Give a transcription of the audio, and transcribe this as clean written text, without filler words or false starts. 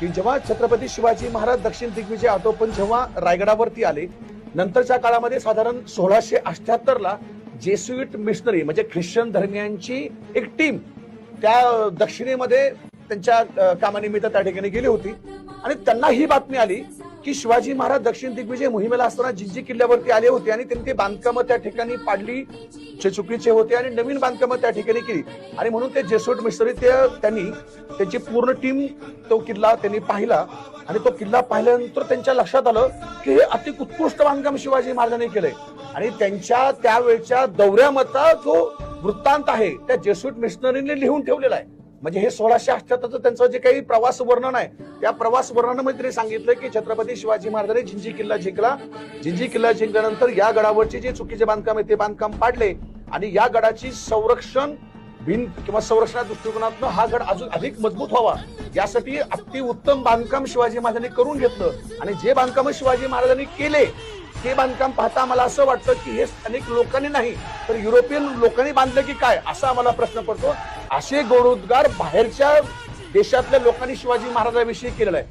की जेव्हा छत्रपती शिवाजी महाराज दक्षिण दिग्विजय आटोपन जेव्हा रायगडावरती आले, नंतरच्या काळामध्ये साधारण 1678 ला जेसुइट मिशनरी म्हणजे ख्रिश्चन धर्मियांची एक टीम त्या दक्षिणेमध्ये त्यांच्या कामानिमित्त त्या ठिकाणी गेली होती आणि त्यांना ही बातमी आली की शिवाजी महाराज दक्षिण दिग्विजय मोहिमेला असताना जिंजी किल्ल्यावरती आले होते आणि त्यांनी ते बांधकामं त्या ठिकाणी पाडली जे चुकीचे होते आणि नवीन बांधकामं त्या ठिकाणी केली आणि म्हणून ते जेसुइट मिशनरी त्यांनी त्यांची पूर्ण टीम तो किल्ला त्यांनी पाहिला आणि तो किल्ला पाहिल्यानंतर त्यांच्या लक्षात आलं की हे अति उत्कृष्ट बांधकाम शिवाजी महाराजांनी केलंय आणि त्यांच्या त्यावेळच्या दौऱ्यामधला जो वृत्तांत आहे त्या जेसुइट मिशनरीने लिहून ठेवलेला आहे. म्हणजे हे 1678 त्यांचं जे काही प्रवास वर्णन आहे त्या प्रवास वर्णनामध्ये त्यांनी सांगितलं की छत्रपती शिवाजी महाराजांनी जिंजी किल्ला जिंकला. जिंजी किल्ला जिंकल्यानंतर या गडावरचे जे चुकीचे बांधकाम आहे ते बांधकाम पाडले आणि या गडाची संरक्षण भिंत किंवा संरक्षणा दृष्टिकोनातून हा गड अजून अधिक मजबूत व्हावा यासाठी अति उत्तम बांधकाम शिवाजी महाराजांनी करून घेतलं आणि जे बांधकाम शिवाजी महाराजांनी केले ते बांधकाम पाहता आम्हाला असं वाटतं की हे स्थानिक लोकांनी नाही तर युरोपियन लोकांनी बांधलं की काय असा आम्हाला प्रश्न पडतो. असे गौरवोद्गार बाहेरच्या देशातल्या लोकांनी शिवाजी महाराजांविषयी केलेला आहे.